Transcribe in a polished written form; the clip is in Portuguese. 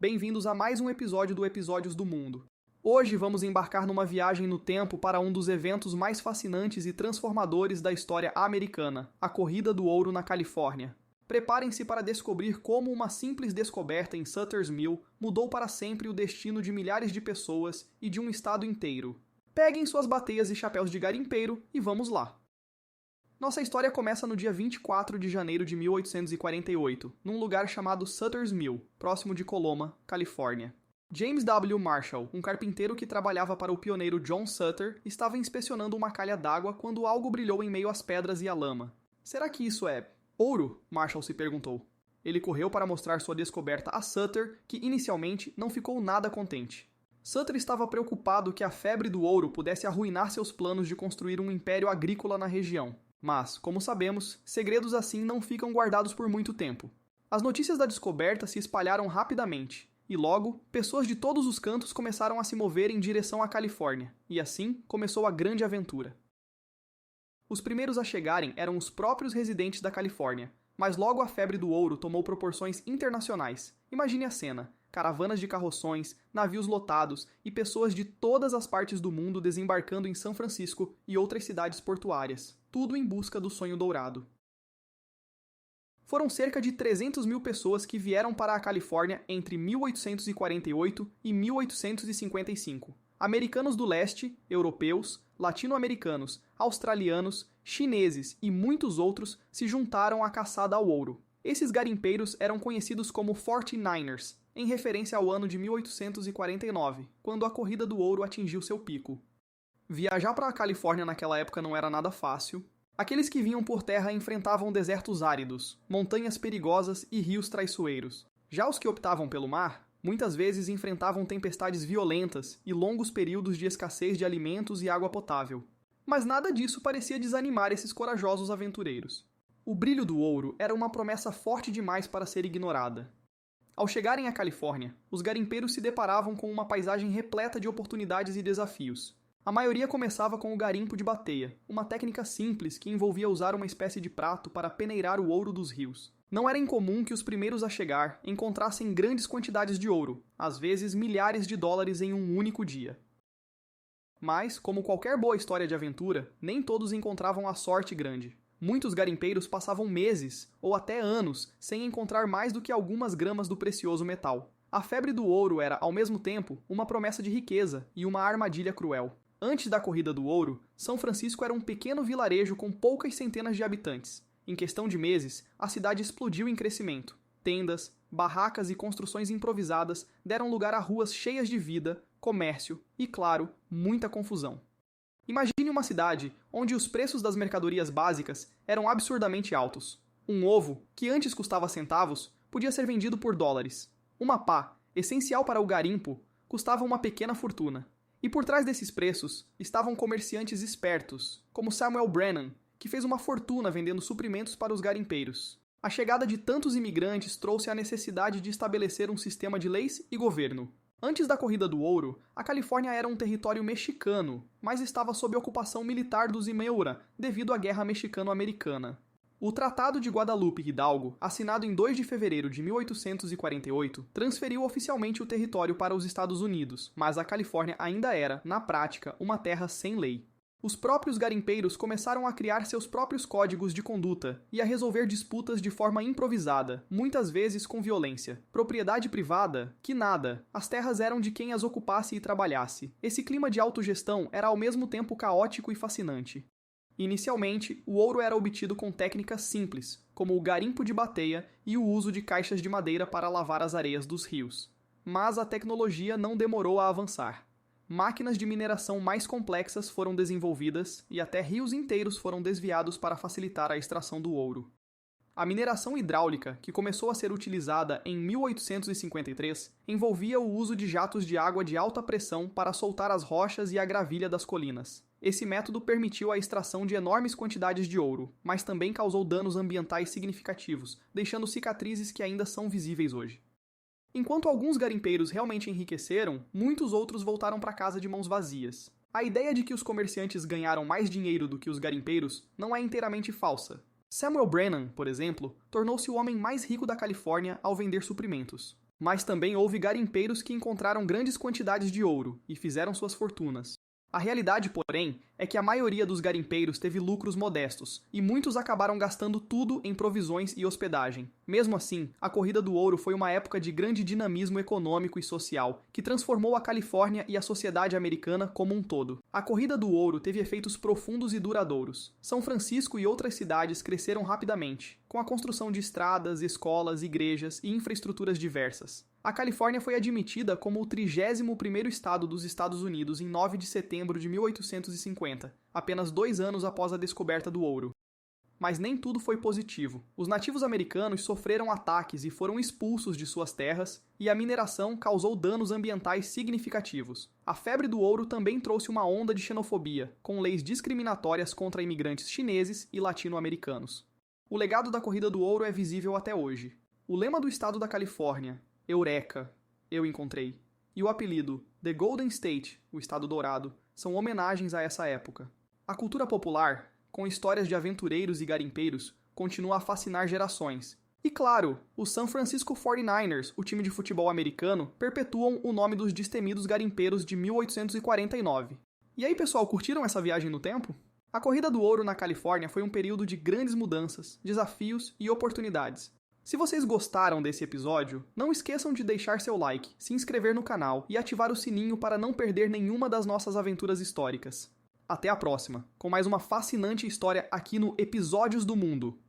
Bem-vindos a mais um episódio do Episódios do Mundo. Hoje vamos embarcar numa viagem no tempo para um dos eventos mais fascinantes e transformadores da história americana, a Corrida do Ouro na Califórnia. Preparem-se para descobrir como uma simples descoberta em Sutter's Mill mudou para sempre o destino de milhares de pessoas e de um estado inteiro. Peguem suas bateias e chapéus de garimpeiro e vamos lá! Nossa história começa no dia 24 de janeiro de 1848, num lugar chamado Sutter's Mill, próximo de Coloma, Califórnia. James W. Marshall, um carpinteiro que trabalhava para o pioneiro John Sutter, estava inspecionando uma calha d'água quando algo brilhou em meio às pedras e à lama. Será que isso é ouro? Marshall se perguntou. Ele correu para mostrar sua descoberta a Sutter, que inicialmente não ficou nada contente. Sutter estava preocupado que a febre do ouro pudesse arruinar seus planos de construir um império agrícola na região. Mas, como sabemos, segredos assim não ficam guardados por muito tempo. As notícias da descoberta se espalharam rapidamente, e logo, pessoas de todos os cantos começaram a se mover em direção à Califórnia, e assim começou a grande aventura. Os primeiros a chegarem eram os próprios residentes da Califórnia, mas logo a febre do ouro tomou proporções internacionais. Imagine a cena: caravanas de carroções, navios lotados e pessoas de todas as partes do mundo desembarcando em São Francisco e outras cidades portuárias, tudo em busca do sonho dourado. Foram cerca de 300 mil pessoas que vieram para a Califórnia entre 1848 e 1855. Americanos do leste, europeus, latino-americanos, australianos, chineses e muitos outros se juntaram à caçada ao ouro. Esses garimpeiros eram conhecidos como 49ers, em referência ao ano de 1849, quando a Corrida do Ouro atingiu seu pico. Viajar para a Califórnia naquela época não era nada fácil. Aqueles que vinham por terra enfrentavam desertos áridos, montanhas perigosas e rios traiçoeiros. Já os que optavam pelo mar, muitas vezes enfrentavam tempestades violentas e longos períodos de escassez de alimentos e água potável. Mas nada disso parecia desanimar esses corajosos aventureiros. O brilho do ouro era uma promessa forte demais para ser ignorada. Ao chegarem à Califórnia, os garimpeiros se deparavam com uma paisagem repleta de oportunidades e desafios. A maioria começava com o garimpo de bateia, uma técnica simples que envolvia usar uma espécie de prato para peneirar o ouro dos rios. Não era incomum que os primeiros a chegar encontrassem grandes quantidades de ouro, às vezes milhares de dólares em um único dia. Mas, como qualquer boa história de aventura, nem todos encontravam a sorte grande. Muitos garimpeiros passavam meses, ou até anos, sem encontrar mais do que algumas gramas do precioso metal. A febre do ouro era, ao mesmo tempo, uma promessa de riqueza e uma armadilha cruel. Antes da Corrida do Ouro, São Francisco era um pequeno vilarejo com poucas centenas de habitantes. Em questão de meses, a cidade explodiu em crescimento. Tendas, barracas e construções improvisadas deram lugar a ruas cheias de vida, comércio e, claro, muita confusão. Imagine uma cidade onde os preços das mercadorias básicas eram absurdamente altos. Um ovo, que antes custava centavos, podia ser vendido por dólares. Uma pá, essencial para o garimpo, custava uma pequena fortuna. E por trás desses preços estavam comerciantes espertos, como Samuel Brennan, que fez uma fortuna vendendo suprimentos para os garimpeiros. A chegada de tantos imigrantes trouxe a necessidade de estabelecer um sistema de leis e governo. Antes da Corrida do Ouro, a Califórnia era um território mexicano, mas estava sob ocupação militar dos Imeura devido à Guerra Mexicano-Americana. O Tratado de Guadalupe Hidalgo, assinado em 2 de fevereiro de 1848, transferiu oficialmente o território para os Estados Unidos, mas a Califórnia ainda era, na prática, uma terra sem lei. Os próprios garimpeiros começaram a criar seus próprios códigos de conduta e a resolver disputas de forma improvisada, muitas vezes com violência. Propriedade privada? Que nada! As terras eram de quem as ocupasse e trabalhasse. Esse clima de autogestão era ao mesmo tempo caótico e fascinante. Inicialmente, o ouro era obtido com técnicas simples, como o garimpo de bateia e o uso de caixas de madeira para lavar as areias dos rios. Mas a tecnologia não demorou a avançar. Máquinas de mineração mais complexas foram desenvolvidas e até rios inteiros foram desviados para facilitar a extração do ouro. A mineração hidráulica, que começou a ser utilizada em 1853, envolvia o uso de jatos de água de alta pressão para soltar as rochas e a gravilha das colinas. Esse método permitiu a extração de enormes quantidades de ouro, mas também causou danos ambientais significativos, deixando cicatrizes que ainda são visíveis hoje. Enquanto alguns garimpeiros realmente enriqueceram, muitos outros voltaram para casa de mãos vazias. A ideia de que os comerciantes ganharam mais dinheiro do que os garimpeiros não é inteiramente falsa. Samuel Brennan, por exemplo, tornou-se o homem mais rico da Califórnia ao vender suprimentos. Mas também houve garimpeiros que encontraram grandes quantidades de ouro e fizeram suas fortunas. A realidade, porém, é que a maioria dos garimpeiros teve lucros modestos, e muitos acabaram gastando tudo em provisões e hospedagem. Mesmo assim, a Corrida do Ouro foi uma época de grande dinamismo econômico e social, que transformou a Califórnia e a sociedade americana como um todo. A Corrida do Ouro teve efeitos profundos e duradouros. São Francisco e outras cidades cresceram rapidamente, com a construção de estradas, escolas, igrejas e infraestruturas diversas. A Califórnia foi admitida como o 31º estado dos Estados Unidos em 9 de setembro de 1850, apenas 2 anos após a descoberta do ouro. Mas nem tudo foi positivo. Os nativos americanos sofreram ataques e foram expulsos de suas terras, e a mineração causou danos ambientais significativos. A febre do ouro também trouxe uma onda de xenofobia, com leis discriminatórias contra imigrantes chineses e latino-americanos. O legado da Corrida do Ouro é visível até hoje. O lema do estado da Califórnia, Eureka, eu encontrei, e o apelido The Golden State, o Estado Dourado, são homenagens a essa época. A cultura popular, com histórias de aventureiros e garimpeiros, continua a fascinar gerações. E claro, os San Francisco 49ers, o time de futebol americano, perpetuam o nome dos destemidos garimpeiros de 1849. E aí, pessoal, curtiram essa viagem no tempo? A Corrida do Ouro na Califórnia foi um período de grandes mudanças, desafios e oportunidades. Se vocês gostaram desse episódio, não esqueçam de deixar seu like, se inscrever no canal e ativar o sininho para não perder nenhuma das nossas aventuras históricas. Até a próxima, com mais uma fascinante história aqui no Episódios do Mundo.